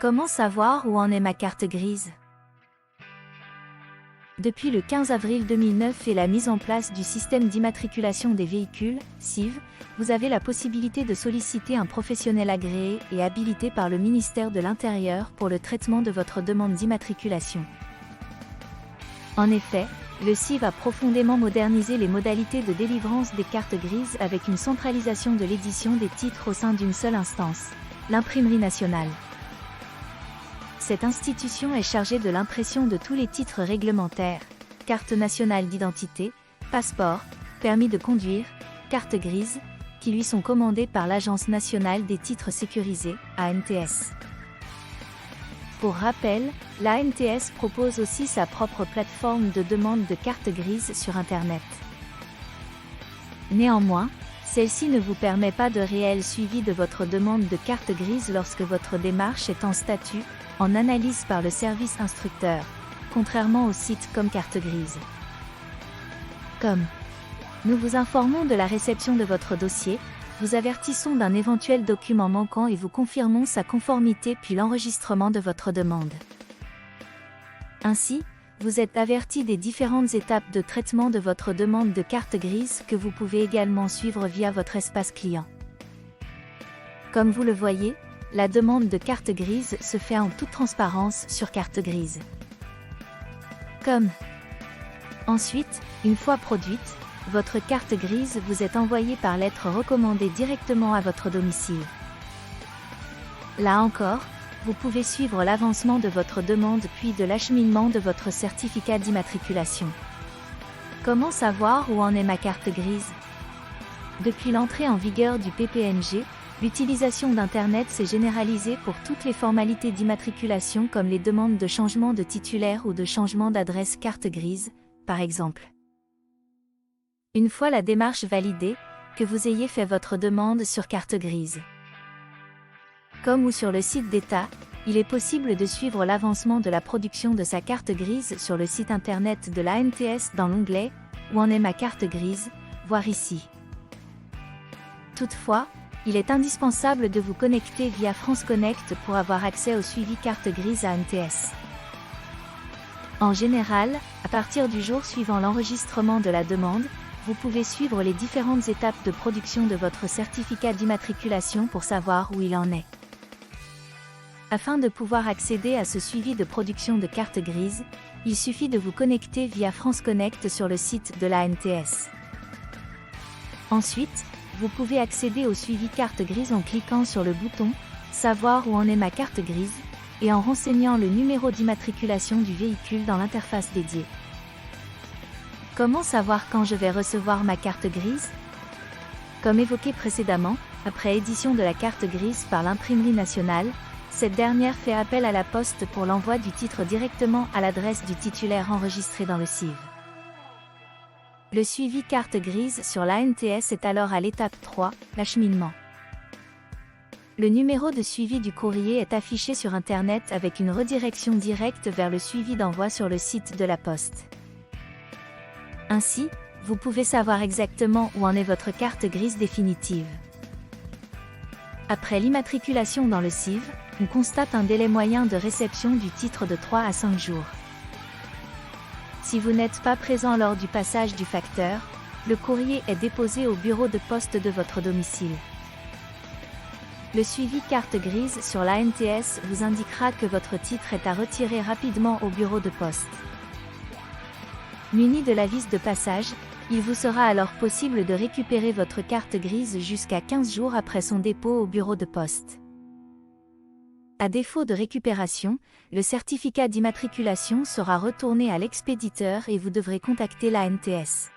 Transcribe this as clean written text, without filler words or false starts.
Comment savoir où en est ma carte grise? Depuis le 15 avril 2009 et la mise en place du système d'immatriculation des véhicules, SIV, vous avez la possibilité de solliciter un professionnel agréé et habilité par le ministère de l'Intérieur pour le traitement de votre demande d'immatriculation. En effet, le SIV a profondément modernisé les modalités de délivrance des cartes grises avec une centralisation de l'édition des titres au sein d'une seule instance, l'Imprimerie nationale. Cette institution est chargée de l'impression de tous les titres réglementaires, carte nationale d'identité, passeport, permis de conduire, carte grise, qui lui sont commandés par l'Agence nationale des titres sécurisés, ANTS. Pour rappel, l'ANTS propose aussi sa propre plateforme de demande de carte grise sur Internet. Néanmoins, celle-ci ne vous permet pas de réel suivi de votre demande de carte grise lorsque votre démarche est en statut, en analyse par le service instructeur, contrairement aux sites comme Carte Grise. Comme nous vous informons de la réception de votre dossier, vous avertissons d'un éventuel document manquant et vous confirmons sa conformité puis l'enregistrement de votre demande. Ainsi, vous êtes averti des différentes étapes de traitement de votre demande de carte grise que vous pouvez également suivre via votre espace client. Comme vous le voyez, la demande de carte grise se fait en toute transparence sur Carte Grise. Ensuite, une fois produite, votre carte grise vous est envoyée par lettre recommandée directement à votre domicile. Là encore, vous pouvez suivre l'avancement de votre demande puis de l'acheminement de votre certificat d'immatriculation. Comment savoir où en est ma carte grise? Depuis l'entrée en vigueur du PPNG, l'utilisation d'Internet s'est généralisée pour toutes les formalités d'immatriculation comme les demandes de changement de titulaire ou de changement d'adresse carte grise, par exemple. Une fois la démarche validée, que vous ayez fait votre demande sur carte grise. Comme ou sur le site d'État, il est possible de suivre l'avancement de la production de sa carte grise sur le site internet de l'ANTS dans l'onglet « Où en est ma carte grise ?», voir ici. Toutefois, il est indispensable de vous connecter via France Connect pour avoir accès au suivi carte grise ANTS. En général, à partir du jour suivant l'enregistrement de la demande, vous pouvez suivre les différentes étapes de production de votre certificat d'immatriculation pour savoir où il en est. Afin de pouvoir accéder à ce suivi de production de carte grise, il suffit de vous connecter via France Connect sur le site de l'ANTS. Ensuite, vous pouvez accéder au suivi carte grise en cliquant sur le bouton « Savoir où en est ma carte grise » et en renseignant le numéro d'immatriculation du véhicule dans l'interface dédiée. Comment savoir quand je vais recevoir ma carte grise? Comme évoqué précédemment, après édition de la carte grise par l'Imprimerie nationale, cette dernière fait appel à la Poste pour l'envoi du titre directement à l'adresse du titulaire enregistré dans le SIV. Le suivi carte grise sur l'ANTS est alors à l'étape 3, l'acheminement. Le numéro de suivi du courrier est affiché sur Internet avec une redirection directe vers le suivi d'envoi sur le site de la Poste. Ainsi, vous pouvez savoir exactement où en est votre carte grise définitive. Après l'immatriculation dans le SIV, on constate un délai moyen de réception du titre de 3 à 5 jours. Si vous n'êtes pas présent lors du passage du facteur, le courrier est déposé au bureau de poste de votre domicile. Le suivi carte grise sur l'ANTS vous indiquera que votre titre est à retirer rapidement au bureau de poste. Muni de l'avis de passage, il vous sera alors possible de récupérer votre carte grise jusqu'à 15 jours après son dépôt au bureau de poste. À défaut de récupération, le certificat d'immatriculation sera retourné à l'expéditeur et vous devrez contacter l'ANTS.